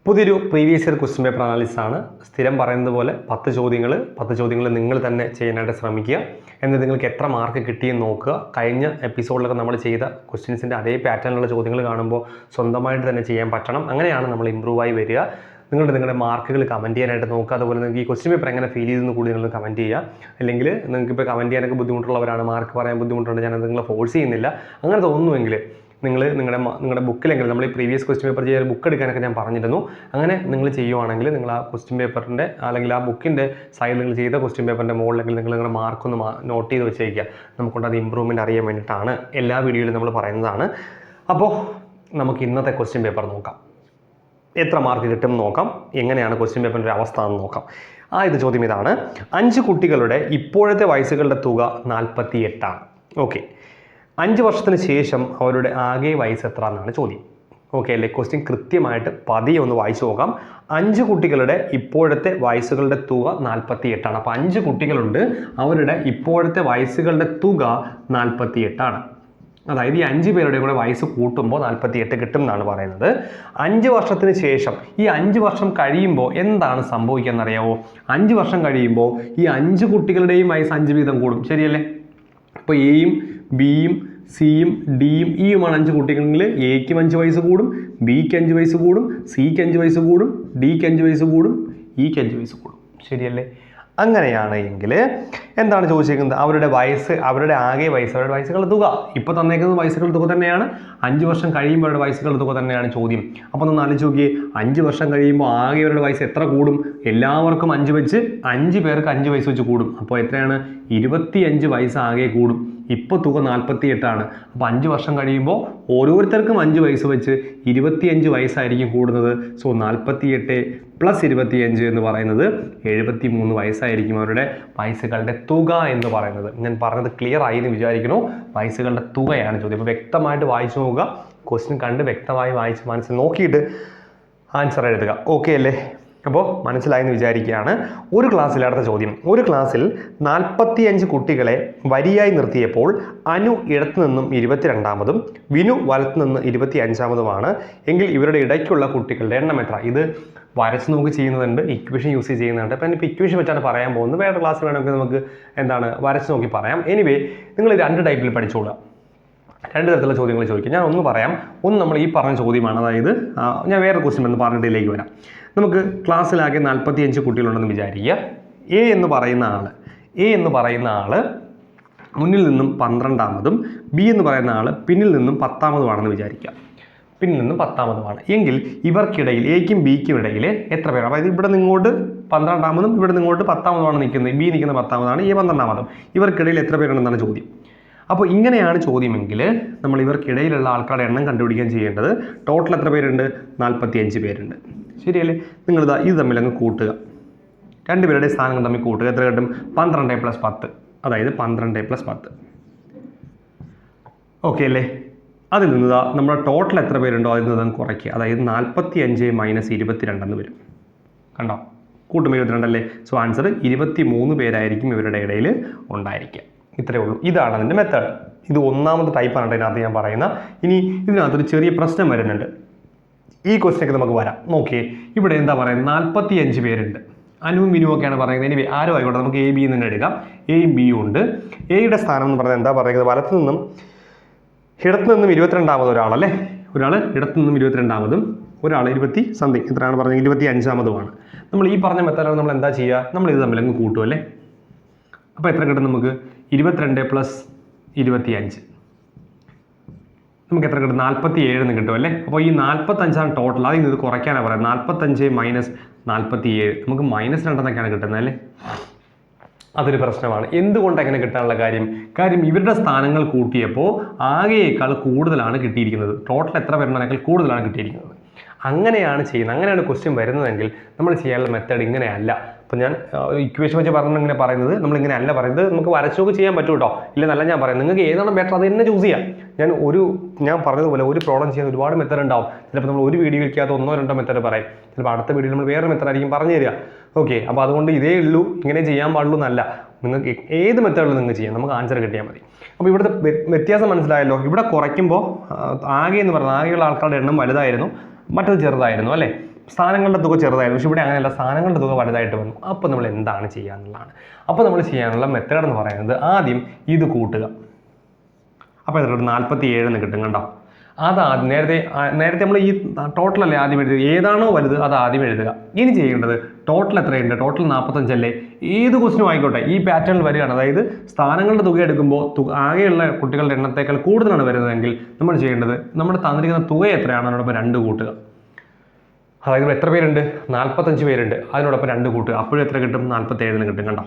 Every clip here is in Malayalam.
പുതിയൊരു previous year question paper analysis ആണ്. സ്ഥിരം പറയുന്നത് പോലെ 10 ചോദ്യങ്ങൾ നിങ്ങൾ തന്നെ ചെയ്യാനായിട്ട് ശ്രമിക്കുക. എന്നിട്ട് നിങ്ങൾക്ക് എത്ര മാർക്ക് കിട്ടിയെന്ന് നോക്കുക. കഴിഞ്ഞ എപ്പിസോഡിലൊക്കെ നമ്മൾ ചെയ്ത ക്വസ്റ്റ്യൻസിൻ്റെ അതേ പാറ്റേണിലുള്ള ചോദ്യങ്ങൾ കാണുമ്പോൾ സ്വന്തമായിട്ട് തന്നെ ചെയ്യാൻ പറ്റണം. അങ്ങനെയാണ് നമ്മൾ ഇമ്പ്രൂവ് ആയി വരിക. നിങ്ങളുടെ മാർക്കുകൾ കമൻറ്റ് ചെയ്യാനായിട്ട് നോക്കുക. അതുപോലെ നിങ്ങൾക്ക് ഈ ക്വസ്റ്റ്യൻ പേപ്പർ എങ്ങനെ ഫീൽ ചെയ്തെന്ന് കൂടി നിങ്ങൾ കമൻറ്റ് ചെയ്യുക. അല്ലെങ്കിൽ നിങ്ങൾക്കിപ്പോൾ കമൻറ്റ് ചെയ്യാനൊക്കെ ബുദ്ധിമുട്ടുള്ളവരാണ്, മാർക്ക് പറയാൻ ബുദ്ധിമുട്ടുണ്ട്, ഞാനത് നിങ്ങളെ ഫോഴ്സ് ചെയ്യുന്നില്ല. അങ്ങനെ തോന്നുമെങ്കിൽ നിങ്ങളുടെ ബുക്കിലെങ്കിലും നമ്മൾ ഈ പ്രീവിയസ് ക്വസ്റ്റ്യൻ പേപ്പർ ചെയ്യാൻ ബുക്ക് എടുക്കാനൊക്കെ ഞാൻ പറഞ്ഞിരുന്നു. അങ്ങനെ നിങ്ങൾ ചെയ്യുവാണെങ്കിൽ നിങ്ങൾ ആ ക്വസ്റ്റ്യൻ പേപ്പറിൻ്റെ അല്ലെങ്കിൽ ആ ബുക്കിൻ്റെ സൈഡിൽ നിങ്ങൾ ചെയ്ത ക്വസ്റ്റ്യൻ പേപ്പറിൻ്റെ മുകളിലെങ്കിൽ നിങ്ങളുടെ മാർക്കൊന്ന് നോട്ട് ചെയ്ത് വെച്ചേക്കുക. നമുക്കൊണ്ട് അത് ഇമ്പ്രൂവ്മെൻറ്റ് അറിയാൻ വേണ്ടിയിട്ടാണ്. എല്ലാ വീഡിയോയിലും നമ്മൾ പറയുന്നതാണ്. അപ്പോൾ നമുക്ക് ഇന്നത്തെ ക്വസ്റ്റ്യൻ പേപ്പർ നോക്കാം. എത്ര മാർക്ക് കിട്ടും നോക്കാം. എങ്ങനെയാണ് ക്വസ്റ്റ്യൻ പേപ്പറിൻ്റെ അവസ്ഥ എന്ന് നോക്കാം. ഇത് ചോദ്യം ഇതാണ്: 5 കുട്ടികളുടെ ഇപ്പോഴത്തെ വയസ്സുകളുടെ തുക 48 ആണ്. ഓക്കെ, 5 വർഷത്തിന് ശേഷം അവരുടെ ആകെ വയസ്സ് എത്ര എന്നാണ് ചോദ്യം. ഓക്കെ അല്ലേ? ക്വസ്റ്റ്യൻ കൃത്യമായിട്ട് പതിയെ ഒന്ന് വായിച്ചു നോക്കാം. 5 കുട്ടികളുടെ ഇപ്പോഴത്തെ വയസ്സുകളുടെ തുക 48 ആണ്. അപ്പോൾ 5 കുട്ടികളുണ്ട്, അവരുടെ ഇപ്പോഴത്തെ വയസ്സുകളുടെ തുക 48 ആണ്. അതായത് ഈ 5 പേരുടെ കൂടെ വയസ്സ് കൂട്ടുമ്പോൾ 48 കിട്ടും എന്നാണ് പറയുന്നത്. 5 വർഷത്തിന് ശേഷം ഈ 5 വർഷം കഴിയുമ്പോൾ എന്താണ് സംഭവിക്കുക എന്നറിയാമോ? 5 വർഷം കഴിയുമ്പോൾ ഈ 5 കുട്ടികളുടെയും വയസ്സ് 5 വീതം കൂടും. ശരിയല്ലേ? അപ്പോൾ എയും ബിയും സിയും ഡിയും ഇയുമാണ് 5 കുട്ടികളെങ്കിൽ എയ്ക്കും 5 വയസ്സ് കൂടും, ബിക്ക് 5 വയസ്സ് കൂടും, സിക്ക് 5 വയസ്സ് കൂടും, ഡിക്ക് 5 വയസ്സ് കൂടും, ഇക്ക് 5 വയസ്സ് കൂടും. ശരിയല്ലേ? അങ്ങനെയാണ് എങ്കിൽ എന്താണ് ചോദിച്ചിരിക്കുന്നത്? അവരുടെ ആകെ വയസ്സ്, അവരുടെ വയസ്സുകളുടെ തുക. ഇപ്പോൾ തന്നേക്കുന്നത് വയസ്സുകളുടെ തുക തന്നെയാണ്. 5 വർഷം കഴിയുമ്പോൾ അവരുടെ വയസ്സുകളുടെ തുക തന്നെയാണ് ചോദ്യം. അപ്പോൾ ഒന്ന് ആലോചിച്ച് നോക്കിയേ, 5 വർഷം കഴിയുമ്പോൾ ആകെ അവരുടെ വയസ്സ് എത്ര കൂടും? എല്ലാവർക്കും 5 വെച്ച് 5 പേർക്ക് 5 വയസ്സ് വെച്ച് കൂടും. അപ്പോൾ എത്രയാണ്? 25 വയസ്സ് ആകെ കൂടും. ഇപ്പോൾ തുക 48 ആണ്. അപ്പോൾ 5 വർഷം കഴിയുമ്പോൾ ഓരോരുത്തർക്കും 5 വയസ്സ് വെച്ച് 25 വയസ്സായിരിക്കും കൂടുന്നത്. സോ 48 + 25 എന്ന് പറയുന്നത് 73 വയസ്സായിരിക്കും അവരുടെ വയസ്സുകളുടെ തുക എന്ന് പറയുന്നത്. ഞാൻ പറഞ്ഞത് ക്ലിയർ ആയി എന്ന് വിചാരിക്കുന്നു. വയസ്സുകളുടെ തുകയാണ് ചോദ്യം. അപ്പോൾ വ്യക്തമായിട്ട് വായിച്ചു നോക്കുക. ക്വസ്റ്റ്യൻ കണ്ട് വ്യക്തമായി വായിച്ച് മനസ്സിൽ നോക്കിയിട്ട് ആൻസർ എഴുതുക. ഓക്കെ അല്ലേ? അപ്പോൾ മനസ്സിലായെന്ന് വിചാരിക്കുകയാണ്. അടുത്ത ചോദ്യം: ഒരു ക്ലാസ്സിൽ 45 കുട്ടികളെ വരിയായി നിർത്തിയപ്പോൾ അനു ഇടത്തു നിന്നും 22ാമതും വിനു വലത്തു നിന്ന് 25ാമതുമാണ് എങ്കിൽ ഇവരുടെ ഇടയ്ക്കുള്ള കുട്ടികളുടെ എണ്ണം എത്ര? ഇത് വരച്ച് നോക്കി ചെയ്യുന്നതുണ്ട്, ഇക്വേഷൻ യൂസ് ചെയ്യുന്നുണ്ട്. അപ്പം ഇപ്പോൾ ഇക്വേഷൻ വെച്ചാണ് പറയാൻ പോകുന്നത്. വേറെ ക്ലാസ് വേണമെങ്കിൽ നമുക്ക് വരച്ച് നോക്കി പറയാം. എനിവേ, നിങ്ങൾ 2 ടൈപ്പിൽ പഠിച്ചോളുക. 2 തരത്തിലുള്ള ചോദ്യങ്ങൾ ചോദിക്കും. ഞാൻ ഒന്ന് പറയാം. ഒന്ന് നമ്മൾ ഈ പറഞ്ഞ ചോദ്യമാണ്. അതായത് ഞാൻ വേറെ ക്വസ്റ്റ്യൻ എന്ന് പറഞ്ഞിട്ടിലേക്ക് വരാം. നമുക്ക് ക്ലാസ്സിലാകെ 45 കുട്ടികളുണ്ടെന്ന് വിചാരിക്കുക. എ എന്ന് പറയുന്ന ആൾ മുന്നിൽ നിന്നും 12ാമതും ബി എന്ന് പറയുന്ന ആൾ പിന്നിൽ നിന്നും 10ാമതുമാണെന്ന് വിചാരിക്കുക. എങ്കിൽ ഇവർക്കിടയിൽ എയ്ക്കും ബിക്കും ഇടയിൽ എത്ര പേരാണ്? അതായത് ഇവിടെ നിങ്ങോട്ട് 12ാമതും ഇവിടെ നിങ്ങോട്ട് 10ാമതുമാണ് നിൽക്കുന്നത്. ബി നിൽക്കുന്ന 10ാമതാണ്, എ 12ാമതും. ഇവർക്കിടയിൽ എത്ര പേരുണ്ടെന്നാണ് ചോദ്യം. അപ്പോൾ ഇങ്ങനെയാണ് ചോദ്യമെങ്കിൽ നമ്മൾ ഇവർക്കിടയിലുള്ള ആൾക്കാരുടെ എണ്ണം കണ്ടുപിടിക്കാൻ ചെയ്യേണ്ടത്. ടോട്ടൽ എത്ര പേരുണ്ട്? 45 പേരുണ്ട്. ശരിയല്ലേ? നിങ്ങളിതാ ഇത് തമ്മിൽ അങ്ങ് കൂട്ടുക. 2 പേരുടെ സ്ഥാനങ്ങൾ തമ്മിൽ കൂട്ടുക. എത്ര കിട്ടും? 12 + 10. അതായത് 12 + 10. ഓക്കെ അല്ലേ? അതിൽ നിന്ന് നമ്മുടെ ടോട്ടൽ എത്ര പേരുണ്ടോ അതിൽ നിന്ന് കുറയ്ക്കുക. അതായത് 45 - 22 എന്ന് വരും. കണ്ടോ? കൂട്ടുമ്പോൾ 22 അല്ലേ? സോ ആൻസർ 23 പേരായിരിക്കും ഇവരുടെ ഇടയിൽ ഉണ്ടായിരിക്കുക. ഇത്രയേ ഉള്ളൂ. ഇതാണ് അതിൻ്റെ മെത്തേഡ്. ഇത് 1ാമത്തെ ടൈപ്പാണ് ഇതിനകത്ത് ഞാൻ പറയുന്നത്. ഇനി ഇതിനകത്തൊരു ചെറിയ പ്രശ്നം വരുന്നുണ്ട്. ഈ ക്വസ്റ്റ്യനൊക്കെ നമുക്ക് വരാം. നോക്കിയേ, ഇവിടെ എന്താ പറയുന്നത്? 45 പേരുണ്ട്. അനുവും വിനുവും ഒക്കെയാണ് പറയുന്നത്. ഇനി ആരും ആയിക്കോട്ടെ, നമുക്ക് എ ബി തന്നെ എടുക്കാം. എയും ബിയും ഉണ്ട്. എയുടെ സ്ഥാനം എന്ന് പറഞ്ഞാൽ എന്താ പറയുന്നത്? ഇടത്തു നിന്നും 22ാമത് ഒരാളല്ലേ? ഒരാൾ ഇടത്തു നിന്നും 22ാമതും ഒരാൾ 20 സംതിങ് എത്രയാണ് പറഞ്ഞത്? 25ാമതുമാണ്. നമ്മൾ ഈ പറഞ്ഞ മെത്തേഡാണ് നമ്മൾ എന്താ ചെയ്യുക? നമ്മൾ ഇത് തമ്മിൽ അങ്ങ് കൂട്ടുമല്ലേ? അപ്പോൾ എത്ര കിട്ടും നമുക്ക്? 22 + 25 നമുക്ക് എത്ര കിട്ടും? 47 എന്ന് കിട്ടും അല്ലേ? അപ്പോൾ ഈ 45ആണ് ടോട്ടൽ. അതിൽ നിന്ന് ഇത് കുറയ്ക്കാനാണ് പറയുന്നത്. 45 - 47 നമുക്ക് -2 കിട്ടുന്നത് അല്ലേ? അതൊരു പ്രശ്നമാണ്. എന്തുകൊണ്ട് അങ്ങനെ കിട്ടാനുള്ള കാര്യം ഇവരുടെ സ്ഥാനങ്ങൾ കൂട്ടിയപ്പോൾ ആകെയേക്കാൾ കൂടുതലാണ് കിട്ടിയിരിക്കുന്നത്. ടോട്ടൽ എത്ര പേരുണ്ടെന്നേക്കാൾ കൂടുതലാണ് കിട്ടിയിരിക്കുന്നത്. അങ്ങനെയാണ് ചെയ്യുന്നത്. അങ്ങനെയാണ് ക്വസ്റ്റ്യൻ വരുന്നതെങ്കിൽ നമ്മൾ ചെയ്യാനുള്ള മെത്തേഡ് ഇങ്ങനെയല്ല. അപ്പോൾ ഞാൻ ഇക്വേഷൻ വെച്ച് ഇങ്ങനെ പറയുന്നത് നമ്മളിങ്ങനെ അല്ല പറയുന്നത്. നമുക്ക് വരച്ചൊക്കെ ചെയ്യാൻ പറ്റും കേട്ടോ. ഇല്ലെന്നല്ല ഞാൻ പറയുന്നത്. നിങ്ങൾക്ക് ഏതാണ് ബെറ്റർ അത് തന്നെ ചൂസ് ചെയ്യാം. ഞാൻ പറഞ്ഞതുപോലെ ഒരു പ്രോബ്ലം ചെയ്യാൻ ഒരുപാട് മെത്തേഡ് ഉണ്ടാവും. ചിലപ്പോൾ നമ്മൾ ഒരു വീഡിയോയ്ക്കകത്ത് 1 or 2 മെത്തേഡ് പറയും. ചിലപ്പോൾ അടുത്ത വീഡിയോയിൽ നമ്മൾ വേറെ മെത്തേഡ് ആയിരിക്കും പറഞ്ഞു തരിക. ഓക്കെ, അപ്പോൾ അതുകൊണ്ട് ഇതേ ഉള്ളൂ, ഇങ്ങനെ ചെയ്യാൻ പാടുള്ളൂ എന്നല്ല. നിങ്ങൾക്ക് ഏത് മെത്തേഡിലും നിങ്ങൾക്ക് ചെയ്യാം. നമുക്ക് ആൻസർ കിട്ടിയാൽ മതി. അപ്പോൾ ഇവിടുത്തെ വ്യത്യാസം മനസ്സിലായല്ലോ. ഇവിടെ കുറയ്ക്കുമ്പോൾ ആകെ എന്ന് പറഞ്ഞാൽ ആകെയുള്ള ആൾക്കാരുടെ എണ്ണം വലുതായിരുന്നു, മറ്റത് ചെറുതായിരുന്നു അല്ലേ? സ്ഥാനങ്ങളുടെ തുക ചെറുതായിരുന്നു, പക്ഷെ ഇവിടെ അങ്ങനെയല്ല, സ്ഥാനങ്ങളുടെ തുക വലുതായിട്ട് വന്നു. അപ്പോൾ നമ്മൾ എന്താണ് ചെയ്യുക എന്നുള്ളതാണ്. അപ്പോൾ നമ്മൾ ചെയ്യാനുള്ള മെത്തേഡ് എന്ന് പറയുന്നത് ആദ്യം ഇത് കൂട്ടുക. അപ്പോൾ എത്ര 47 എന്ന് കിട്ടും കണ്ടോ. അത് ആദ്യം നേരത്തെ നമ്മൾ ഈ ടോട്ടലല്ലേ ആദ്യം എഴുതുക, ഏതാണോ വലുത് അത് ആദ്യം എഴുതുക. ഇനി ചെയ്യേണ്ടത് ടോട്ടൽ എത്രയുണ്ട്, ടോട്ടൽ 45 അല്ലേ, ഏത് ക്വസ്റ്റിനും ആയിക്കോട്ടെ ഈ പാറ്റേണിൽ വരികയാണ്. അതായത് സ്ഥാനങ്ങളുടെ തുക എടുക്കുമ്പോൾ ആകെയുള്ള കുട്ടികളുടെ എണ്ണത്തേക്കാൾ കൂടുതലാണ് വരുന്നതെങ്കിൽ നമ്മൾ ചെയ്യേണ്ടത് നമ്മുടെ തന്നിരിക്കുന്ന തുക എത്രയാണ് അതിനോടൊപ്പം 2 കൂട്ടുക. അതായത് എത്ര പേരുണ്ട്, 45 പേരുണ്ട്, അതിനോടൊപ്പം 2 കൂട്ടുക. അപ്പോഴും എത്ര കിട്ടും, 47 കിട്ടും കണ്ടോ.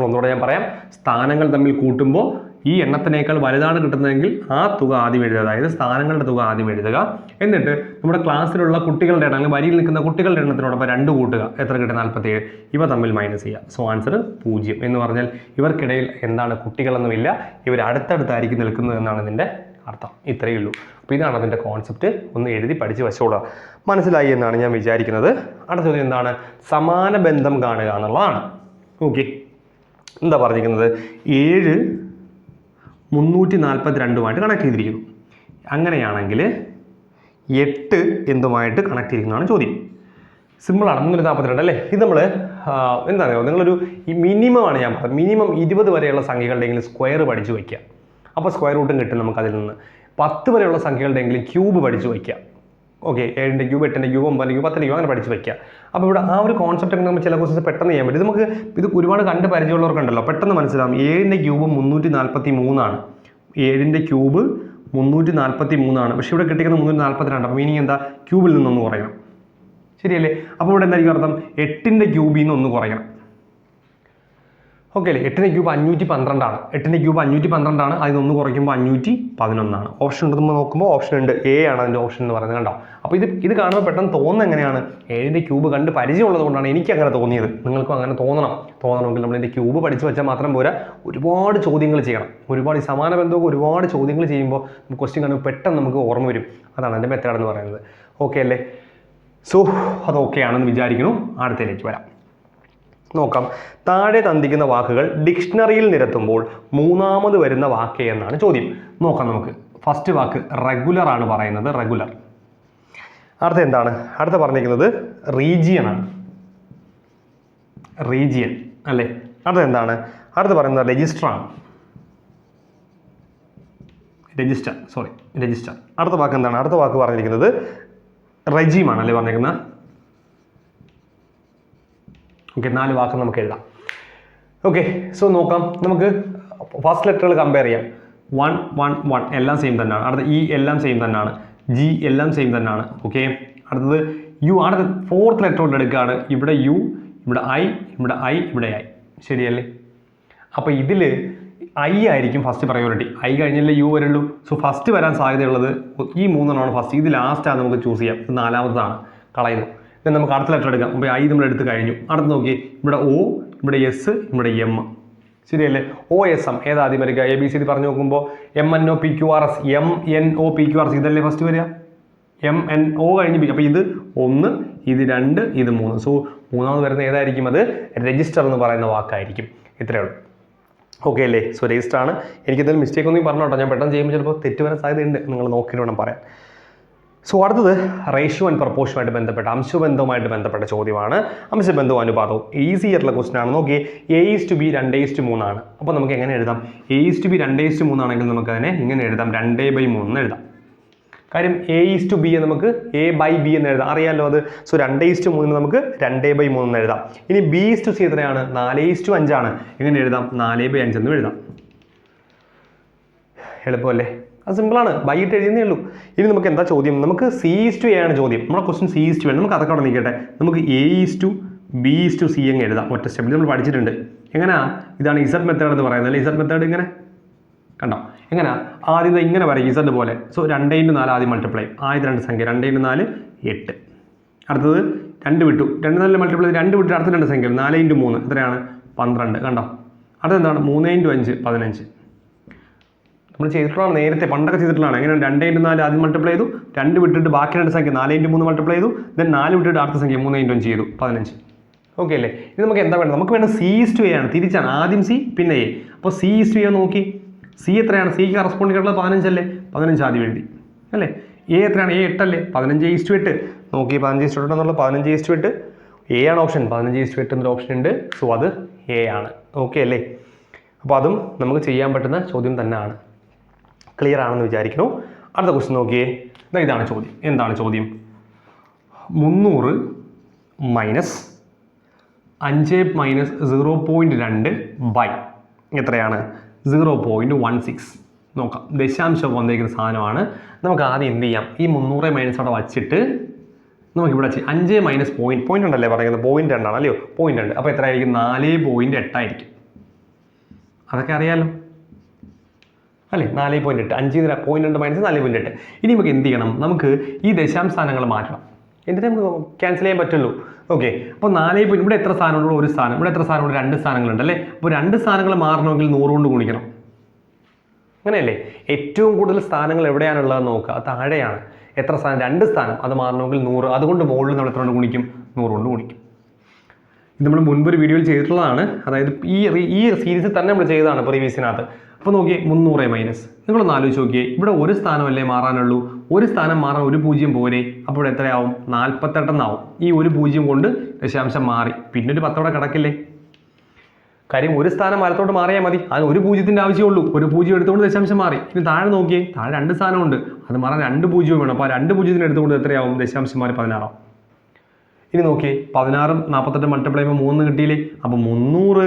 ഒന്നുകൂടെ ഞാൻ പറയാം, സ്ഥാനങ്ങൾ തമ്മിൽ കൂട്ടുമ്പോൾ ഈ എണ്ണത്തിനേക്കാൾ വലുതാണ് കിട്ടുന്നതെങ്കിൽ ആ തുക ആദ്യം എഴുതുക, അതായത് സ്ഥാനങ്ങളുടെ തുക ആദ്യം എഴുതുക. എന്നിട്ട് നമ്മുടെ ക്ലാസ്സിലുള്ള കുട്ടികളുടെ എണ്ണം, അല്ലെങ്കിൽ വരിയിൽ നിൽക്കുന്ന കുട്ടികളുടെ എണ്ണത്തിനോടൊപ്പം 2 കൂട്ടുക. എത്ര കിട്ടും, 47. ഇവ തമ്മിൽ മൈനസ് ചെയ്യുക. സോ ആൻസർ 0 എന്ന് പറഞ്ഞാൽ ഇവർക്കിടയിൽ എന്താണ്, കുട്ടികളൊന്നുമില്ല, ഇവർ അടുത്തടുത്തായിരിക്കും നിൽക്കുന്നത് എന്നാണ് ഇതിൻ്റെ അർത്ഥം. ഇത്രയേ ഉള്ളൂ. അപ്പോൾ ഇതാണ് അതിൻ്റെ കോൺസെപ്റ്റ്. ഒന്ന് എഴുതി പഠിച്ച് വെച്ചോളുക. മനസ്സിലായി എന്നാണ് ഞാൻ വിചാരിക്കുന്നത്. അടുത്ത ചോദ്യം എന്താണ്, സമാന ബന്ധം കാണുക എന്നുള്ളതാണ്. ഓക്കെ, എന്താ പറഞ്ഞിരിക്കുന്നത്, 7 342മായിട്ട് കണക്ട് ചെയ്തിരിക്കുന്നു. അങ്ങനെയാണെങ്കിൽ 8 എന്തുമായിട്ട് കണക്ട് ചെയ്തിരിക്കുന്നതാണ് ചോദ്യം. സിമ്പിളാണ്, 342 അല്ലേ. ഇത് നമ്മൾ എന്താ പറയുക, നിങ്ങളൊരു ഈ മിനിമമാണ് ഞാൻ പറഞ്ഞത്, മിനിമം 20 വരെയുള്ള സംഖ്യകളുടെയെങ്കിലും സ്ക്വയർ പഠിച്ചു വയ്ക്കുക. അപ്പോൾ സ്ക്വയർ റൂട്ടും കിട്ടും നമുക്ക് അതിൽ നിന്ന്. 10 വരെയുള്ള സംഖ്യകളുടെയെങ്കിലും ക്യൂബ് പഠിച്ചു വയ്ക്കുക. ഓക്കെ, 7ന്റെ ക്യൂബ്, 8ന്റെ ക്യൂബ്, 9ന്റെ ക്യൂബ്, 10ന്റെ ക്യൂബ് അങ്ങനെ പഠിച്ചു വയ്ക്കുക. അപ്പോൾ ഇവിടെ ആ ഒരു കോൺസെപ്റ്റ് ഒക്കെ നമ്മൾ ചില ക്വസ്റ്റൻസ് പെട്ടെന്ന് ചെയ്യാൻ പറ്റും. നമുക്ക് ഇത് ഒരുപാട് കണ്ട് പരിചയമുള്ളവർക്കുണ്ടല്ലോ, പെട്ടെന്ന് മനസ്സിലാവും. 7ന്റെ ക്യൂബ് 343ആണ്. 7ന്റെ ക്യൂബ് 343ആണ്. പക്ഷേ ഇവിടെ കിട്ടിയിരിക്കുന്നത് 342. അപ്പോൾ മീനിങ് എന്താ, ക്യൂബിൽ നിന്നൊന്ന് കുറയണം. ശരിയല്ലേ. അപ്പോൾ ഇവിടെ എന്തായിരിക്കും അർത്ഥം, 8ന്റെ ക്യൂബിൽ നിന്ന് ഒന്ന് കുറയണം. ഓക്കെ അല്ലേ. 8ന്റെ ക്യൂബ് 512ആണ്. 8ന്റെ ക്യൂബ് 512ആണ്. അതിനൊന്ന് കുറയ്ക്കുമ്പോൾ 511ആണ്. ഓപ്ഷൻ ഉണ്ട് നമ്മൾ നോക്കുമ്പോൾ ഓപ്ഷൻ ഉണ്ട്, എ ആണ് അതിൻ്റെ ഓപ്ഷൻ എന്ന് പറയുന്നത് കണ്ടോ. അപ്പോൾ ഇത് കാണുമ്പോൾ പെട്ടെന്ന് തോന്നുന്നത് എങ്ങനെയാണ്, 7ന്റെ ക്യൂബ് കണ്ട് പരിചയമുള്ളത് കൊണ്ടാണ് എനിക്ക് അങ്ങനെ തോന്നിയത്. നിങ്ങൾക്കും അങ്ങനെ തോന്നണമെങ്കിൽ നമ്മൾ ഇതിൻ്റെ ക്യൂബ് പഠിച്ചു വെച്ചാൽ മാത്രം പോരാ, ഒരുപാട് ചോദ്യങ്ങൾ ചെയ്യണം. ഒരുപാട് ഈ സമാന ബന്ധമൊക്കെ ഒരുപാട് ചോദ്യങ്ങൾ ചെയ്യുമ്പോൾ ക്വസ്റ്റ്യൻ കാണുമ്പോൾ പെട്ടെന്ന് നമുക്ക് ഓർമ്മ വരും. അതാണ് എൻ്റെ മെത്തേഡ് എന്ന് പറയുന്നത്. ഓക്കെ അല്ലേ. സോ അത് ഓക്കെ ആണെന്ന് വിചാരിക്കുന്നു. അടുത്തതിലേക്ക് വരാം. നോക്കാം. താഴെ തന്നിരിക്കുന്ന വാക്കുകൾ ഡിക്ഷണറിയിൽ നിരത്തുമ്പോൾ മൂന്നാമത് വരുന്ന വാക്ക് എന്നാണ് ചോദ്യം. നോക്കാം നമുക്ക്. ഫസ്റ്റ് വാക്ക് റെഗുലർ ആണ് പറയുന്നത്, റെഗുലർ. അടുത്ത എന്താണ്, അടുത്ത പറഞ്ഞിരിക്കുന്നത് റീജിയൻ ആണ്, റീജിയൻ അല്ലേ. അടുത്ത എന്താണ്, അടുത്ത പറയുന്നത് രജിസ്റ്റർ ആണ്, രജിസ്റ്റർ. അടുത്ത വാക്ക് എന്താണ്, അടുത്ത വാക്ക് പറഞ്ഞിരിക്കുന്നത് റെജീമാണ് അല്ലേ പറഞ്ഞിരിക്കുന്നത്. ഓക്കെ, 4 വാക്ക് നമുക്ക് എഴുതാം. ഓക്കെ, സോ നോക്കാം. നമുക്ക് ഫസ്റ്റ് ലെറ്ററുകൾ കമ്പയർ ചെയ്യാം. 1 1 1 എല്ലാം സെയിം തന്നെയാണ്. അടുത്ത ഇ എല്ലാം സെയിം തന്നെയാണ്. ജി എല്ലാം സെയിം തന്നെയാണ്. ഓക്കെ, അടുത്തത് യു. അടുത്ത 4th ലെറ്ററുകൾ എടുക്കുകയാണ്. ഇവിടെ യു, ഇവിടെ ഐ, ഇവിടെ ഐ, ഇവിടെ ഐ. ശരിയല്ലേ. അപ്പോൾ ഇതിൽ ഐ ആയിരിക്കും ഫസ്റ്റ് പ്രയോറിറ്റി. ഐ കഴിഞ്ഞല്ലേ യു വരുള്ളൂ. സോ ഫസ്റ്റ് വരാൻ സാധ്യതയുള്ളത് ഈ 3 ഫസ്റ്റ്. ഇത് ലാസ്റ്റാണ് നമുക്ക് ചൂസ് ചെയ്യാം. ഇത് 4മതാണ്, കളയുന്നു. then നമുക്ക് അടുത്ത ലെറ്റർ എടുക്കാം. അപ്പോൾ ഐ നമ്മൾ എടുത്ത് കഴിഞ്ഞു. അടുത്ത് നോക്കി, ഇവിടെ ഒ, ഇവിടെ എസ്, ഇവിടെ എം. ശരിയല്ലേ. ഒ എസ് എം ഏതാദ്യം വരിക? എ ബി സി ഡി പറഞ്ഞു നോക്കുമ്പോൾ M N O P Q R S, M N O P Q R S ഇതല്ലേ ഫസ്റ്റ് വരിക. എം എൻ ഒ കഴിഞ്ഞ് പി. അപ്പോൾ ഇത് 1, ഇത് 2, ഇത് 3. സോ മൂന്നാമത് വരുന്ന ഏതായിരിക്കും? അത് രജിസ്റ്റർ എന്ന് പറയുന്ന വാക്കായിരിക്കും. ഇത്രയേ ഉള്ളൂ. ഓക്കെ അല്ലേ. സോ രജിസ്റ്റർ ആണ്. എനിക്കെന്തെങ്കിലും മിസ്റ്റേക്ക് ഒന്നും പറഞ്ഞോട്ടോ, ഞാൻ പെട്ടെന്ന് ചെയ്യുമ്പോൾ ചിലപ്പോൾ തെറ്റ് വരാൻ സാധ്യതയുണ്ട്. നിങ്ങൾ നോക്കിയിട്ട് വേണം പറയാൻ. സോ അടുത്തത് റേഷ്യോ ആൻഡ് പ്രപ്പോർഷനുമായിട്ട് ബന്ധപ്പെട്ട അംശബന്ധവുമായിട്ട് ബന്ധപ്പെട്ട ചോദ്യമാണ്. അംശബന്ധവും അനുപാതവും ഈസി ആയിട്ടുള്ള ക്വസ്റ്റൻ ആണ്. നോക്കി, A:B 2:3 ആണ്. അപ്പോൾ നമുക്ക് എങ്ങനെ എഴുതാം? A:B 2:3 ആണെങ്കിൽ നമുക്കതിനെ ഇങ്ങനെ എഴുതാം, 2/3 എന്ന് എഴുതാം. കാര്യം A:B നമുക്ക് A/B എന്ന് എഴുതാം, അറിയാമല്ലോ അത്. സോ 2:3 നമുക്ക് 2/3 എന്ന് എഴുതാം. ഇനി B:C എത്രയാണ്? 4:5 ആണ്. എങ്ങനെ എഴുതാം? 4/5 എന്ന് എഴുതാം. എളുപ്പമല്ലേ? അത് സിമ്പിളാണ്, ബൈറ്റ് എഴുതുന്നേ ഉള്ളൂ. ഇനി നമുക്ക് എന്താ ചോദ്യം? നമുക്ക് C:A ആണ് ചോദ്യം. നമ്മുടെ ക്വസ്റ്റ്യൻ C:A. നമുക്ക് അതൊക്കെ അവിടെ നിൽക്കട്ടെ. നമുക്ക് A:B:C അങ്ങ് എഴുതാം. ഒറ്റ സ്റ്റെപ്പിൽ നമ്മൾ പഠിച്ചിട്ടുണ്ട്. എങ്ങനെയാ? ഇതാണ് ഇസഡ് മെത്തേഡ് എന്ന് പറയുന്നത് അല്ലേ. ഇസഡ് മെത്തേഡ് ഇങ്ങനെ കണ്ടോ? എങ്ങനെയാ? ആദ്യം ഇങ്ങനെ പറയും ഇസഡ് പോലെ. സോ 2/4 ആദ്യം മൾട്ടിപ്ലൈ. ആദ്യത്തെ 2 സംഖ്യ 2/4 8. അടുത്തത് 2 വിട്ടു, 2/4 മൾട്ടിപ്ലൈ 2 വിട്ട് അടുത്ത 2 സംഖ്യ 4/3 എത്രയാണ്? 12. കണ്ടോ? അടുത്ത എന്താണ്? 3/5 15. നമ്മൾ ചെയ്തിട്ടുള്ളതാണ്, നേരത്തെ പണ്ടൊക്കെ ചെയ്തിട്ടുള്ളതാണ്. എങ്ങനെ? 2/4 ആദ്യം മൾട്ടിപ്ലൈ ചെയ്തു, 2 വിട്ടിട്ട് ബാക്കി 2 സംഖ്യ 4/3 മൾട്ടിപ്ലൈ ചെയ്തു, ദെൻ 4 വിട്ടിട്ട് അടുത്ത സംഖ്യ 3/5 ചെയ്തു 15. ഓക്കെ അല്ലേ. ഇത് നമുക്ക് എന്താ വേണ്ടത്? നമുക്ക് വേണ്ടത് C:A ആണ്, തിരിച്ചാണ്. ആദ്യം സി പിന്നെ എ. അപ്പോൾ C:A നോക്കി, സി എത്രയാണ്? സിക്ക് കറസ്പോണ്ടിങ് ആയിട്ടുള്ളത് 15 അല്ലേ. 15 ആദ്യം എഴുതി അല്ലേ. എ എത്രയാണ്? A 8 അല്ലേ. 15:8. നോക്കി 15:8 എന്നുള്ള 15:8 എ ആണ് ഓപ്ഷൻ. 15:8 എന്നൊരു ഓപ്ഷൻ ഉണ്ട്. സോ അത് എ ആണ്. ഓക്കെ അല്ലേ? അപ്പോൾ അതും നമുക്ക് ചെയ്യാൻ പറ്റുന്ന ചോദ്യം തന്നെയാണ്. ക്ലിയർ ആണെന്ന് വിചാരിക്കുന്നു. അടുത്ത ക്വസ്റ്റ്യൻ നോക്കിയേ. ഇതാണ് ചോദ്യം. എന്താണ് ചോദ്യം? 300 മൈനസ് 5 മൈനസ് 0.2 ബൈ എത്രയാണ്? 0.16. നോക്കാം. ദശാംശം വന്നിരിക്കുന്ന സാധനമാണ്. നമുക്ക് ആദ്യം എന്ത് ചെയ്യാം? ഈ 300 മൈനസ് അവിടെ വച്ചിട്ട് നമുക്കിവിടെ 5 മൈനസ് പോയിന്റ് ഉണ്ടല്ലേ പറയുന്നത്? 0.2 ആണ് അല്ലയോ? 0.2. അപ്പോൾ എത്രയായിരിക്കും? 4.8 ആയിരിക്കും. അതൊക്കെ അറിയാമല്ലോ അല്ലേ? 4.8. 5.2 മൈനസ് 4.8. ഇനി നമുക്ക് എന്ത് ചെയ്യണം? നമുക്ക് ഈ ദശാംശ സ്ഥാനങ്ങൾ മാറ്റണം. എന്നിട്ട് നമുക്ക് ക്യാൻസൽ ചെയ്യാൻ പറ്റുള്ളൂ. ഓക്കെ. അപ്പോൾ 4. ഇവിടെ എത്ര സ്ഥാനമുള്ള? ഒരു സ്ഥാനം. ഇവിടെ എത്ര സ്ഥാനമുള്ള? 2 സ്ഥാനങ്ങളുണ്ട് അല്ലേ? അപ്പോൾ 2 സ്ഥാനങ്ങൾ മാറണമെങ്കിൽ 100 കൊണ്ട് ഗുണിക്കണം. അങ്ങനെയല്ലേ? ഏറ്റവും കൂടുതൽ സ്ഥാനങ്ങൾ എവിടെയാണുള്ളത് നോക്കുക. താഴെയാണ്. എത്ര സ്ഥാനം? 2 സ്ഥാനം. അത് മാറണമെങ്കിൽ 100. അതുകൊണ്ട് മുകളിൽ നമ്മൾ എത്ര കൊണ്ട് ഗുണിക്കും? 100 കൊണ്ട് ഗുണിക്കും. ഇത് നമ്മൾ മുൻപൊരു വീഡിയോയിൽ ചെയ്തിട്ടുള്ളതാണ്. അതായത് ഈ സീരീസിൽ തന്നെ നമ്മൾ ചെയ്തതാണ് പ്രീവിയസിനകത്ത്. അപ്പോൾ നോക്കിയേ, 300 മൈനസ്. നിങ്ങളൊന്ന് ആലോചിച്ച് നോക്കിയേ. ഇവിടെ ഒരു സ്ഥാനമല്ലേ മാറാനുള്ളൂ? ഒരു സ്ഥാനം മാറാൻ ഒരു 0 പോരെ. അപ്പോൾ ഇവിടെ എത്രയാവും? 48 എന്നാവും. ഈ ഒരു 0 കൊണ്ട് ദശാംശം മാറി. പിന്നെ ഒരു 10 അവിടെ കിടക്കില്ലേ? കാര്യം ഒരു സ്ഥാനം വലത്തോട്ട് മാറിയാൽ മതി. അത് ഒരു 0ൻ്റെ ആവശ്യമുള്ളൂ. ഒരു 0 എടുത്തുകൊണ്ട് ദശാംശം മാറി. ഇനി താഴെ നോക്കിയേ. താഴെ 2 സ്ഥാനമുണ്ട്. അത് മാറാൻ 2 0 വേണം. അപ്പോൾ ആ 2 0 എടുത്തുകൊണ്ട് എത്രയാവും? ദശാംശം മാറി 16 ആവും. ഇനി നോക്കിയേ. 16 48 മൾട്ടിപ്ലൈ ചെയ്യുമ്പോൾ 3 കിട്ടിയില്ലേ? അപ്പോൾ 300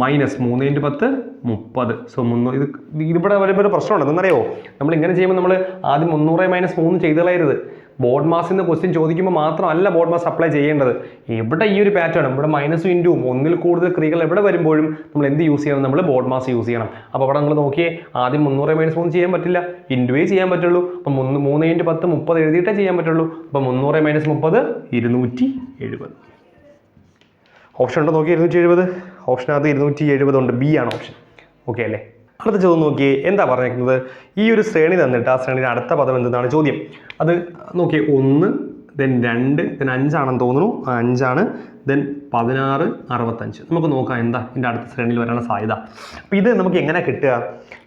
മൈനസ് 3 × 10 30. സോ 300. ഇതിവിടെ വരുമ്പോൾ ഒരു പ്രശ്നമുണ്ട്. എന്തെന്നറിയോ? നമ്മൾ ഇങ്ങനെ ചെയ്യുമ്പോൾ നമ്മൾ ആദ്യം 300 മൈനസ് 3 ചെയ്ത് കളയരുത്. ബോർഡ് മാസിൽ നിന്ന് ക്വസ്റ്റ്യൻ ചോദിക്കുമ്പോൾ മാത്രമല്ല ബോർഡ് മാസ് അപ്ലൈ ചെയ്യേണ്ടത്. ഇവിടെ ഈ ഒരു പാറ്റേൺ ഇവിടെ മൈനസും ഇൻറ്റും ഒന്നിൽ കൂടുതൽ ക്രിയകൾ എവിടെ വരുമ്പോഴും നമ്മൾ എന്ത് യൂസ് ചെയ്യണം? നമ്മൾ ബോർഡ് മാസ് യൂസ് ചെയ്യണം. അപ്പോൾ അവിടെ നിങ്ങൾ നോക്കിയേ. ആദ്യം 300 മൈനസ് 3 ചെയ്യാൻ പറ്റില്ല. ഇൻറ്റുവേ ചെയ്യാൻ പറ്റുള്ളൂ. അപ്പോൾ 3 × 10 30 എഴുതിയിട്ടേ ചെയ്യാൻ പറ്റുള്ളൂ. അപ്പോൾ 300 മൈനസ് 30 270. ഓപ്ഷൻ ഉണ്ടോ നോക്കി? 270. ഓപ്ഷനകത്ത് 270 ഉണ്ട്. ബി ആണ് ഓപ്ഷൻ. ഓക്കെ അല്ലേ? അടുത്ത ചോദ്യം നോക്കിയേ. എന്താ പറഞ്ഞിരിക്കുന്നത്? ഈ ഒരു ശ്രേണി തന്നിട്ട് ആ ശ്രേണിയുടെ അടുത്ത പദം എന്താണ് ചോദ്യം? അത് നോക്കിയേ. 1 ദെൻ 2 ദെൻ 5 ആണെന്ന് തോന്നുന്നു. 5 ആണ്. ദെൻ 16 65. നമുക്ക് നോക്കാം എന്താ ഇതിൻ്റെ അടുത്ത ശ്രേണിയിൽ വരാനുള്ള സാധ്യത. അപ്പോൾ ഇത് നമുക്ക് എങ്ങനെ കിട്ടുക?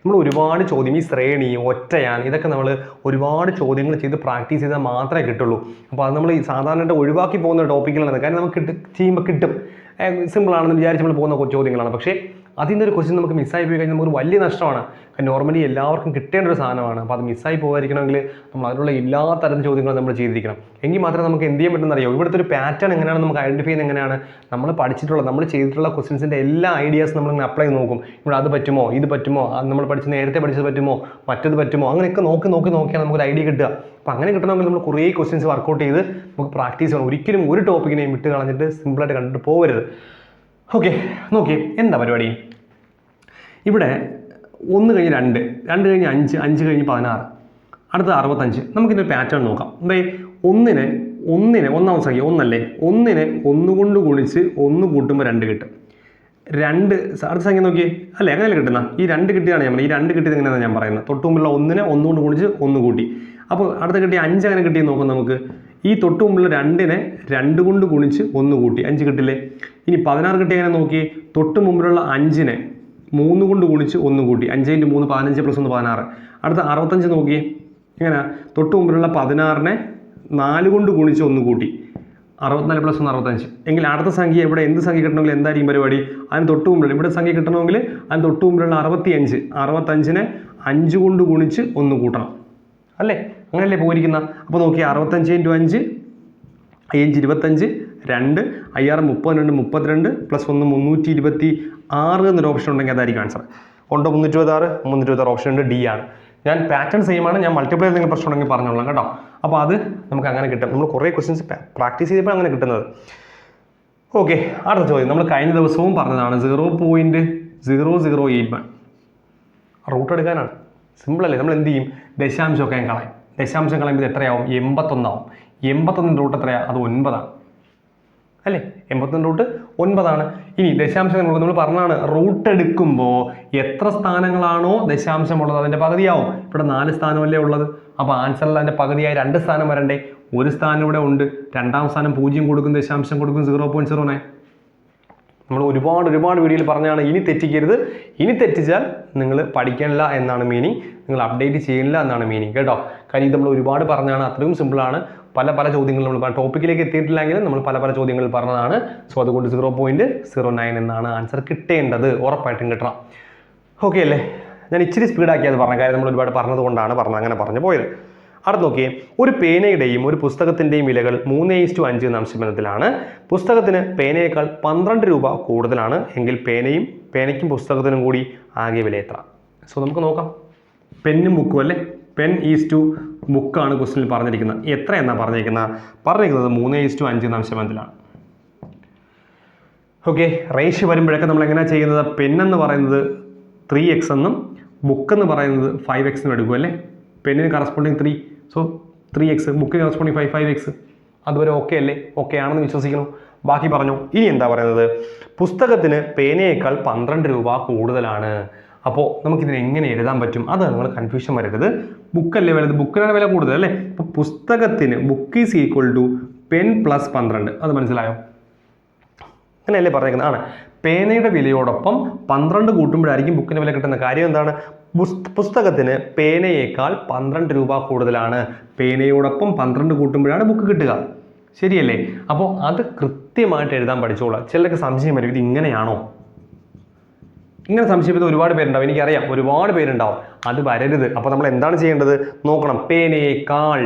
നമ്മൾ ഒരുപാട് ചോദ്യം, ഈ ശ്രേണി, ഒറ്റയാൻ, ഇതൊക്കെ നമ്മൾ ഒരുപാട് ചോദ്യങ്ങൾ ചെയ്ത് പ്രാക്ടീസ് ചെയ്താൽ മാത്രമേ കിട്ടുള്ളൂ. അപ്പോൾ അത് നമ്മൾ ഈ സാധാരണയായിട്ട് ഒഴിവാക്കി പോകുന്ന ടോപ്പിക്കുകളാണ്. കാര്യം നമുക്ക് ചെയ്യുമ്പോൾ കിട്ടും. സിമ്പിളാണെന്ന് വിചാരിച്ച് നമ്മൾ പോകുന്ന ചോദ്യങ്ങളാണ്. പക്ഷേ അതിൽ നിന്നൊരു ക്വസ്റ്റ്യൻ നമുക്ക് മിസ്സായി പോയി കഴിഞ്ഞാൽ നമുക്ക് വലിയ നഷ്ടമാണ്. നോർമലി എല്ലാവർക്കും കിട്ടേണ്ട ഒരു സാധനമാണ്. അപ്പോൾ അത് മിസ്സായി പോകാതിരിക്കണമെങ്കിൽ നമ്മൾ അതിനുള്ള എല്ലാ തരം ചോദ്യങ്ങളും നമ്മൾ ചെയ്തിരിക്കണം. എങ്കിൽ മാത്രമേ നമുക്ക് എന്ത് ചെയ്യാൻ പറ്റുമെന്ന് അറിയാം. ഇവിടുത്തെ ഒരു പാറ്റേൺ എങ്ങനെയാണ് നമുക്ക് ഐഡൻറ്റിഫൈ ചെയ്യുന്നത്? എങ്ങനെയാണ് നമ്മൾ പഠിച്ചിട്ടുള്ള, നമ്മൾ ചെയ്തിട്ടുള്ള ക്വസ്റ്റ്യൻസിൻ്റെ എല്ലാ ഐഡിയാസ് നമ്മളിങ്ങനെ അപ്ലൈ ചെയ്ത് നോക്കും. ഇവിടെ അത് പറ്റുമോ, ഇത് പറ്റുമോ, നമ്മൾ നേരത്തെ പഠിച്ചത് പറ്റുമോ, മറ്റത് പറ്റുമോ, അങ്ങനെയൊക്കെ നോക്കിയാണ് നമുക്കൊരു ഐഡിയ കിട്ടുക. അപ്പോൾ അങ്ങനെ കിട്ടണമെങ്കിൽ നമ്മൾ കുറേ ക്വസ്റ്റ്യൻസ് വർക്കൗട്ട് ചെയ്ത് നമുക്ക് പ്രാക്ടീസ് ചെയ്യണം. ഒരിക്കലും ഒരു ടോപ്പിക്കിനെയും വിട്ട് കളഞ്ഞിട്ട് സിമ്പിളായിട്ട് കണ്ടിട്ട് പോകരുത്. ഓക്കെ. നോക്കി എന്താ പരിപാടി? ഇവിടെ 1 കഴിഞ്ഞ് 2, 2 കഴിഞ്ഞ് 5, 5 കഴിഞ്ഞ് 16, അടുത്ത 65. നമുക്കിതിൻ്റെ പാറ്റേൺ നോക്കാം. ഒന്നിനെ ഒന്നാമത്തെ സംഖ്യ 1 അല്ലേ? 1നെ 1 കൊണ്ട് ഗുണിച്ച് 1 കൂട്ടുമ്പോൾ 2 കിട്ടും. 2 അടുത്ത സംഖ്യ നോക്കിയേ. അല്ലേ? അങ്ങനെയല്ലേ കിട്ടുന്ന? ഈ 2 കിട്ടിയാണ് ഞാൻ. ഈ 2 കിട്ടിയത് എങ്ങനെയാണ് ഞാൻ പറയുന്നത്? തൊട്ടുമുമ്പുള്ള 1നെ 1 കൊണ്ട് ഗുണിച്ച് 1 കൂട്ടി. അപ്പോൾ അടുത്ത കിട്ടിയ 5 അങ്ങനെ കിട്ടിയെന്ന് നോക്കാം നമുക്ക്. ഈ തൊട്ടുമുമ്പുള്ള 2നെ 2 കൊണ്ട് ഗുണിച്ച് 1 കൂട്ടി 5 കിട്ടില്ലേ? ഇനി 16 കിട്ടിയ എങ്ങനെ നോക്കി? തൊട്ട് മുമ്പിലുള്ള 5നെ 3 കൊണ്ട് ഗുണിച്ച് 1 കൂട്ടി. 5 × 3 15 + 1 16. അടുത്ത 65 നോക്കിയേ. എങ്ങനെ? തൊട്ട് മുമ്പിലുള്ള 16നെ 4 കൊണ്ട് ഗുണിച്ച് 1 കൂട്ടി. 64 + 1 65. എങ്കിൽ അടുത്ത സംഖ്യ ഇവിടെ എന്ത് സംഖ്യ കിട്ടണമെങ്കിൽ എന്തായിരിക്കും പരിപാടി? അതിന് തൊട്ട് മുമ്പിലുള്ള ഇവിടെ സംഖ്യ കിട്ടണമെങ്കിൽ അതിന് തൊട്ട് മുമ്പിലുള്ള 65നെ 5 കൊണ്ട് ഗുണിച്ച് 1 കൂട്ടണം അല്ലേ? അങ്ങനെയല്ലേ പോയിരിക്കുന്ന? അപ്പോൾ നോക്കി 65 × 5 5 25, 2 IR 32 32 + 1 326 എന്നൊരു ഓപ്ഷൻ ഉണ്ടെങ്കിൽ അതായിരിക്കും ആൻസർ. ഉണ്ടോ? 326 ഓപ്ഷൻ ഉണ്ട്. ഡി ആണ്. ഞാൻ പാറ്റേൺ സെയിമാണ്. ഞാൻ മൾട്ടിപ്ലൈ എന്തെങ്കിലും പ്രശ്നം ഉണ്ടെങ്കിൽ പറഞ്ഞോളാം കേട്ടോ. അപ്പോൾ അത് നമുക്ക് അങ്ങനെ കിട്ടും. നമ്മൾ കുറേ ക്വസ്റ്റ്യൻസ് പ്രാക്ടീസ് ചെയ്തപ്പോൾ അങ്ങനെ കിട്ടുന്നത്. ഓക്കെ. അടുത്ത ചോദ്യം നമ്മൾ കഴിഞ്ഞ ദിവസവും പറഞ്ഞതാണ്. 0.0081 റൂട്ട് എടുക്കാനാണ്. സിമ്പിളല്ലേ? നമ്മൾ എന്ത് ചെയ്യും? ദശാംശമൊക്കെ ഞാൻ കളയും. ദശാംശം കളയുമ്പോൾ എത്രയാവും? 81 ആവും. 81 റൂട്ട് എത്രയാണ്? അത് 9 ആണ് അല്ലേ? 81 റൂട്ട് 9 ആണ്. ഇനി ദശാംശം നമ്മൾ പറഞ്ഞാണ് റൂട്ട് എടുക്കുമ്പോൾ എത്ര സ്ഥാനങ്ങളാണോ ദശാംശമുള്ളത് അതിൻ്റെ പകുതിയാവും. ഇവിടെ 4 സ്ഥാനമല്ലേ ഉള്ളത്. അപ്പോൾ ആൻസറിൽ അതിൻ്റെ പകുതിയായി 2 സ്ഥാനം വരണ്ടേ? ഒരു സ്ഥാനം ഇവിടെ ഉണ്ട്. രണ്ടാം സ്ഥാനം 0 കൊടുക്കും, ദശാംശം കൊടുക്കും 0.09. നമ്മൾ ഒരുപാട് വീഡിയോയിൽ പറഞ്ഞാണ് ഇനി തെറ്റിക്കരുത്. ഇനി തെറ്റിച്ചാൽ നിങ്ങൾ പഠിക്കണില്ല എന്നാണ് മീനിങ്, നിങ്ങൾ അപ്ഡേറ്റ് ചെയ്യണില്ല എന്നാണ് മീനിങ് കേട്ടോ. കാര്യം ഇത് നമ്മൾ ഒരുപാട് പറഞ്ഞാണ്. അത്രയും സിമ്പിളാണ്. പല ചോദ്യങ്ങൾ നമ്മൾ ടോപ്പിക്കിലേക്ക് എത്തിയിട്ടില്ലെങ്കിൽ നമ്മൾ പല ചോദ്യങ്ങൾ പറഞ്ഞതാണ്. സോ അതുകൊണ്ട് 0.09 എന്നാണ് ആൻസർ കിട്ടേണ്ടത്. ഉറപ്പായിട്ടും കിട്ടണം. ഓക്കെ അല്ലേ? ഞാൻ ഇച്ചിരി സ്പീഡാക്കി അത് പറഞ്ഞ കാര്യം നമ്മൾ ഒരുപാട് പറഞ്ഞതുകൊണ്ടാണ് അങ്ങനെ പറഞ്ഞു പോയത്. അടുത്ത് നോക്കിയേ, ഒരു പേനയുടെയും ഒരു പുസ്തകത്തിൻ്റെയും വിലകൾ 3:5 എന്ന അംശബന്ധത്തിലാണ്. പുസ്തകത്തിന് പേനയേക്കാൾ 12 രൂപ കൂടുതലാണ് എങ്കിൽ പേനയ്ക്കും പുസ്തകത്തിനും കൂടി ആകെ വില എത്ര? സോ നമുക്ക് നോക്കാം. പെന്നും ബുക്കും അല്ലേ? പെൻ ഈസ് ബുക്കാണ് ക്വസ്റ്റ്യനിൽ പറഞ്ഞിരിക്കുന്നത്. എത്ര എന്നാണ് പറഞ്ഞിരിക്കുന്നത് 3:5 എന്ന അംശബന്ധത്തിലാണ്. ഓക്കെ, റേഷ്യോ വരുമ്പോഴൊക്കെ നമ്മൾ എങ്ങനെയാണ് ചെയ്യുന്നത്? പെന്നെന്ന് പറയുന്നത് 3x എന്നും ബുക്ക് എന്ന് പറയുന്നത് 5x എന്നും എടുക്കും അല്ലേ? പെന്നിന് കറസ്പോണ്ടിങ് 3, സോ 3x, ബുക്കിന് കറസ്പോണ്ടിങ് 5x. അതുവരെ ഓക്കെ അല്ലേ? ഓക്കെ ആണെന്ന് വിശ്വസിക്കണം. ബാക്കി പറഞ്ഞു. ഇനി എന്താ പറയുന്നത്? പുസ്തകത്തിന് പേനയേക്കാൾ 12 രൂപ കൂടുതലാണ്. അപ്പോൾ നമുക്കിതിന് എങ്ങനെ എഴുതാൻ പറ്റും? അത് നിങ്ങൾ കൺഫ്യൂഷൻ വരരുത്. ബുക്കല്ലേ വലുത്, ബുക്കിനാണ് വില കൂടുതൽ അല്ലേ? അപ്പോൾ പുസ്തകത്തിന് book is equal to pen plus 12. അത് മനസ്സിലായോ? അങ്ങനെയല്ലേ പറഞ്ഞേക്കുന്നത്? ആണ്. പേനയുടെ വിലയോടൊപ്പം 12 കൂട്ടുമ്പോഴായിരിക്കും ബുക്കിന് വില കിട്ടുന്ന. കാര്യം എന്താണ്? പുസ്തകത്തിന് പേനയേക്കാൾ 12 രൂപ കൂടുതലാണ്. പേനയോടൊപ്പം 12 കൂട്ടുമ്പോഴാണ് ബുക്ക് കിട്ടുക. ശരിയല്ലേ? അപ്പോൾ അത് കൃത്യമായിട്ട് എഴുതാൻ പഠിച്ചോളാം. ചിലർക്ക് സംശയം വരും, ഇത് ഇങ്ങനെയാണോ? ഇങ്ങനെ സംശയിക്കുന്ന ഒരുപാട് പേരുണ്ടാവും. എനിക്കറിയാം, ഒരുപാട് പേരുണ്ടാവും. അത് വരരുത്. അപ്പോൾ നമ്മൾ എന്താണ് ചെയ്യേണ്ടത്? നോക്കണം. പേനയേക്കാൾ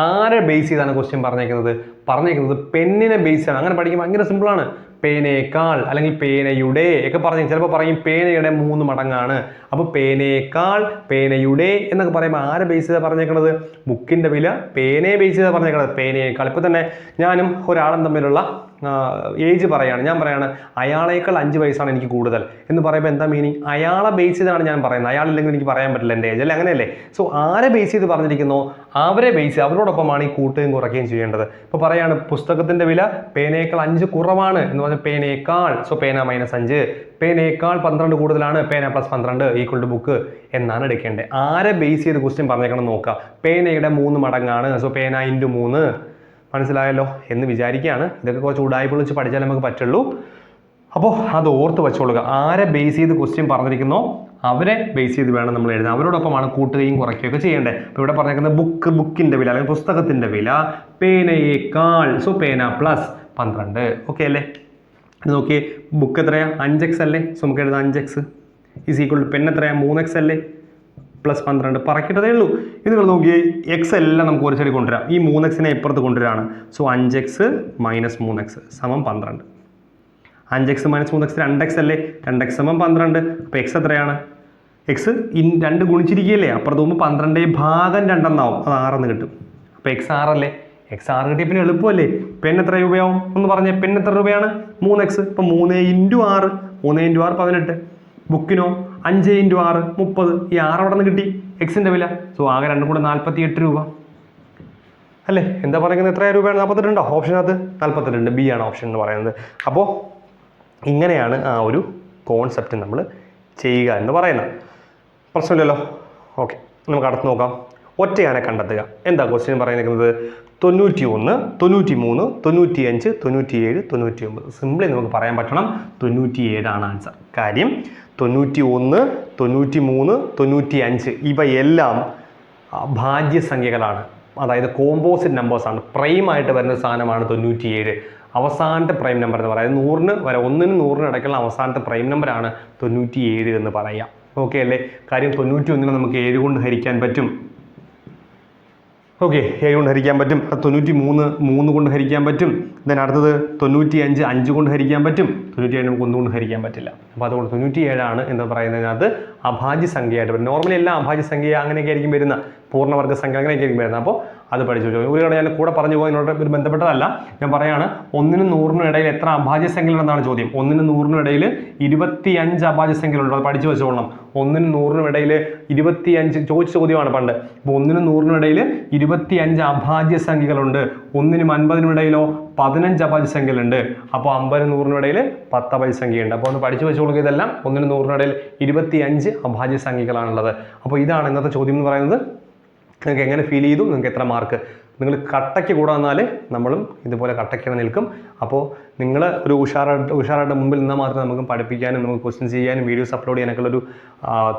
ആരെ ബേസ് ചെയ്താണ് ക്വസ്റ്റ്യൻ പറഞ്ഞേക്കുന്നത് പെന്നിനെ ബേസ് ആണ്. അങ്ങനെ പഠിക്കുമ്പോൾ ഭയങ്കര സിമ്പിളാണ്. പേനയേക്കാൾ അല്ലെങ്കിൽ പേനയുടെ ഒക്കെ പറഞ്ഞു. ചിലപ്പോൾ പറയും പേനയുടെ 3 മടങ്ങാണ്. അപ്പോൾ പേനയേക്കാൾ പേനയുടെ എന്നൊക്കെ പറയുമ്പോൾ ആരെ ബേസ് ചെയ്താണ് പറഞ്ഞേക്കുന്നത്? ബുക്കിൻ്റെ വില പേനയെ ബേസ് ചെയ്താണ് പറഞ്ഞേക്കുന്നത്. പേനയേക്കാൾ. ഇപ്പോൾ തന്നെ ഞാനും ഒരാളും തമ്മിലുള്ള ഏജ് പറയാണ്. ഞാൻ പറയാണ് അയാളേക്കാൾ 5 വയസ്സാണ് എനിക്ക് കൂടുതൽ എന്ന് പറയുമ്പോൾ എന്താ മീനിങ്? അയാളെ ബേസ് ചെയ്താണ് ഞാൻ പറയുന്നത്. അയാളില്ലെങ്കിൽ എനിക്ക് പറയാൻ പറ്റില്ല എൻ്റെ ഏജ് അല്ലേ? അങ്ങനെയല്ലേ? സോ ആരെ ബേസ് ചെയ്ത് പറഞ്ഞിരിക്കുന്നോ അവരെ ബേസ് ചെയ്ത് അവരോടൊപ്പമാണ് ഈ കൂട്ടുകയും കുറയ്ക്കുകയും ചെയ്യേണ്ടത്. ഇപ്പോൾ പറയാണ് പുസ്തകത്തിൻ്റെ വില പേനയേക്കാൾ 5 കുറവാണ് എന്ന് പറഞ്ഞാൽ പേനയേക്കാൾ, സോ പേന -5, പേനയേക്കാൾ 12 കൂടുതലാണ്, പേന പ്ലസ് 12 ഈക്വൽ ടു ബുക്ക് എന്നാണ് എടുക്കേണ്ടത്. ആരെ ബേസ് ചെയ്ത് ക്വസ്റ്റ്യൻ പറഞ്ഞേക്കണം നോക്കുക. പേനയുടെ 3 മടങ്ങാണ്, സോ പേന × 3. മനസ്സിലായല്ലോ എന്ന് വിചാരിക്കുകയാണ്. ഇതൊക്കെ കുറച്ച് ഉടായ്പകൾ വെച്ച് പഠിച്ചാൽ നമുക്ക് പറ്റുള്ളൂ. അപ്പോൾ അത് ഓർത്ത് വെച്ചോളുക. ആരെ ബേസ് ചെയ്ത് ക്വസ്റ്റ്യൻ പറഞ്ഞിരിക്കുന്നോ അവരെ ബേസ് ചെയ്ത് വേണം നമ്മൾ എഴുതാൻ. അവരോടൊപ്പമാണ് കൂട്ടുകയും കുറയ്ക്കുകയൊക്കെ ചെയ്യേണ്ടത്. അപ്പോൾ ഇവിടെ പറഞ്ഞിരിക്കുന്നത് ബുക്കിൻ്റെ വില അല്ലെങ്കിൽ പുസ്തകത്തിൻ്റെ വില പേനയേക്കാൾ, സോ പേന പ്ലസ് 12. ഓക്കെ അല്ലേ? ഇത് നോക്കിയേ, ബുക്ക് എത്രയാണ്? 5x അല്ലേ? സോ നമുക്ക് എഴുതാം 5x is equal to pen എത്രയാണ്? 3x അല്ലേ? പ്ലസ് 12. പറക്കിട്ടതേ ഉള്ളൂ. ഇത് നിങ്ങൾ നോക്കിയേ, എക്സ് എല്ലാം നമുക്ക് ഒരു സൈഡിൽ കൊണ്ടുവരാം. ഈ 3x ഇപ്പുറത്ത് കൊണ്ടുവരാണ്. So 5x - 3x = 12. 5x - 3x 2x അല്ലേ? 2x = 12. അപ്പോൾ എക്സ് എത്രയാണ്? എക്സ് 2 ഗുണിച്ചിരിക്കുകയല്ലേ? അപ്പുറത്ത് പോകുമ്പോൾ 12/2 എന്നാവും. അത് 6 എന്ന് കിട്ടും. അപ്പോൾ x 6 അല്ലേ? x 6 കിട്ടിയ പിന്നെ എളുപ്പമല്ലേ? പെൻ എത്ര രൂപയാവും ഒന്ന് പറഞ്ഞേ? പെൻ എത്ര രൂപയാണ്? 3x. ഇപ്പോൾ 3 × 6, 3 × 6 18. ബുക്കിനോ 5 × 6 30. ഈ 6 അവിടെ നിന്ന് കിട്ടി എക്സിൻ്റെ വില. സോ ആകെ 2 കൂടെ 48 രൂപ അല്ലേ? എന്താ പറയുന്നത്? എത്ര രൂപയാണ്? 42. ഓപ്ഷനകത്ത് 42. ബി ആണ് ഓപ്ഷൻ എന്ന് പറയുന്നത്. അപ്പോൾ ഇങ്ങനെയാണ് ആ ഒരു കോൺസെപ്റ്റ് നമ്മൾ ചെയ്യുക എന്ന് പറയുന്നത്. പ്രശ്നമില്ലല്ലോ? ഓക്കെ, നമുക്ക് അടുത്ത് നോക്കാം. ഒറ്റയാനെ കണ്ടെത്തുക. എന്താ ക്വസ്റ്റ്യൻ പറയുന്നത്? 91, 93, 95, 97, 99. സിംപ്ലി നമുക്ക് പറയാൻ പറ്റണം 97 ആണ് ആൻസർ. കാര്യം 91, 93, 95 ഇവയെല്ലാം ഭാജ്യസംഖ്യകളാണ്. അതായത് കോമ്പോസിറ്റ് നമ്പേഴ്സാണ്. പ്രൈമായിട്ട് വരുന്ന സാധനമാണ് 97. അവസാനത്തെ പ്രൈം നമ്പർ എന്ന് പറയുന്നത് 100-ന് വരെ 1-നും 100-നും ഇടയ്ക്കുള്ള അവസാനത്തെ പ്രൈം നമ്പറാണ് 97 എന്ന് പറയാം. ഓക്കെ അല്ലേ? കാര്യം 91-നെ നമുക്ക് 7 കൊണ്ട് ഹരിക്കാൻ പറ്റും. ഓക്കെ, 7 കൊണ്ട് ഹരിക്കാൻ പറ്റും. 93 3 കൊണ്ട് ഹരിക്കാൻ പറ്റും. ദെൻ അടുത്തത് 95 5 കൊണ്ട് ഹരിക്കാൻ പറ്റും. 97 നമുക്ക് 1 കൊണ്ട് ഹരിക്കാൻ പറ്റില്ല. അപ്പോൾ അതുകൊണ്ട് 97 ആണ് എന്ന് പറയുന്നതിനകത്ത് അഭാജ്യസംഖ്യയായിട്ട് വരും. നോർമലി എല്ലാം അഭാജ്യസംഖ്യ അങ്ങനെയൊക്കെ ആയിരിക്കും വരുന്ന, പൂർണ്ണവർഗ്ഗ സംഖ്യ അങ്ങനെയൊക്കെ ആയിരിക്കും വരുന്നത്. അപ്പോൾ അത് പഠിച്ചു വെച്ചു. ഒരു കട ഞാൻ കൂടെ പറഞ്ഞു പോയതിനോട് ഒരു ബന്ധപ്പെട്ടതല്ല. ഞാൻ പറയാണ് 1-നും 100-നും ഇടയിൽ എത്ര അഭാജ്യസംഖ്യകളുണ്ടെന്നാണ് ചോദ്യം. 1-നും 100-നും ഇടയിൽ 25 അഭാജ്യസംഖ്യകളുണ്ട്. അത് പഠിച്ചു വെച്ചോളണം. 1-നും 100-നും ഇടയിൽ 25 ചോദിച്ച ചോദ്യമാണ് പണ്ട്. അപ്പോൾ 1-നും 100-നും ഇടയിൽ 25 അഭാജ്യസംഖ്യകളുണ്ട്. 1-നും 50-നും ഇടയിലോ 15 അഭാജ്യസംഖ്യകളുണ്ട്. അപ്പോൾ 50-നും 100-നും ഇടയിൽ 10 അഭാജ്യസംഖ്യയുണ്ട്. അപ്പോൾ ഒന്ന് പഠിച്ചു വെച്ചോളുക. ഇതെല്ലാം 1-നും 100-നും ഇടയിൽ 25 അഭാജ്യസംഖ്യകളാണുള്ളത്. അപ്പോൾ ഇതാണ് ഇന്നത്തെ ചോദ്യം എന്ന് പറയുന്നത്. നിങ്ങൾക്ക് എങ്ങനെ ഫീൽ ചെയ്തു? നിങ്ങൾക്ക് എത്ര മാർക്ക്? നിങ്ങൾ കട്ടയ്ക്ക് കൂടെ വന്നാൽ നമ്മളും ഇതുപോലെ കട്ടയ്ക്ക് നിൽക്കും. അപ്പോൾ നിങ്ങൾ ഒരു ഉഷാറായിട്ട് മുമ്പിൽ നിന്നാൽ മാത്രമേ നമുക്ക് പഠിപ്പിക്കാനും നമുക്ക് ക്വസ്റ്റ്യൻസ് ചെയ്യാനും വീഡിയോസ് അപ്ലോഡ് ചെയ്യാനൊക്കെയുള്ളൊരു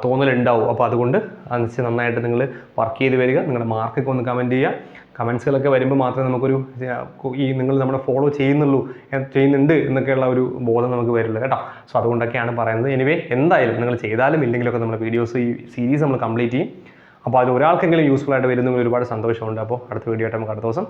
തോന്നലുണ്ടാവും. അപ്പോൾ അതുകൊണ്ട് അതിന് നന്നായിട്ട് നിങ്ങൾ വർക്ക് ചെയ്ത് വരിക. നിങ്ങളുടെ മാർക്കൊക്കെ ഒന്ന് കമൻറ്റ് ചെയ്യുക. കമൻസുകളൊക്കെ വരുമ്പോൾ മാത്രമേ നമുക്കൊരു നിങ്ങൾ നമ്മളെ ഫോളോ ചെയ്യുന്നുണ്ട് എന്നൊക്കെയുള്ള ഒരു ബോധം നമുക്ക് വരുള്ളൂ കേട്ടോ. സോ അതുകൊണ്ടൊക്കെയാണ് പറയുന്നത്. എനിവേ എന്തായാലും നിങ്ങൾ ചെയ്താലും ഇല്ലെങ്കിലൊക്കെ നമ്മുടെ വീഡിയോസ് ഈ സീരീസ് നമ്മൾ കംപ്ലീറ്റ് ചെയ്യും. അപ്പോൾ അത് ഒരാൾക്കെങ്കിലും യൂസ്ഫുൾ ആയിട്ട് വരുന്നെങ്കിൽ ഒരുപാട് സന്തോഷമുണ്ട്. അപ്പോൾ അടുത്ത വീഡിയോ ആയിട്ട് നമുക്ക് അടുത്ത ദിവസം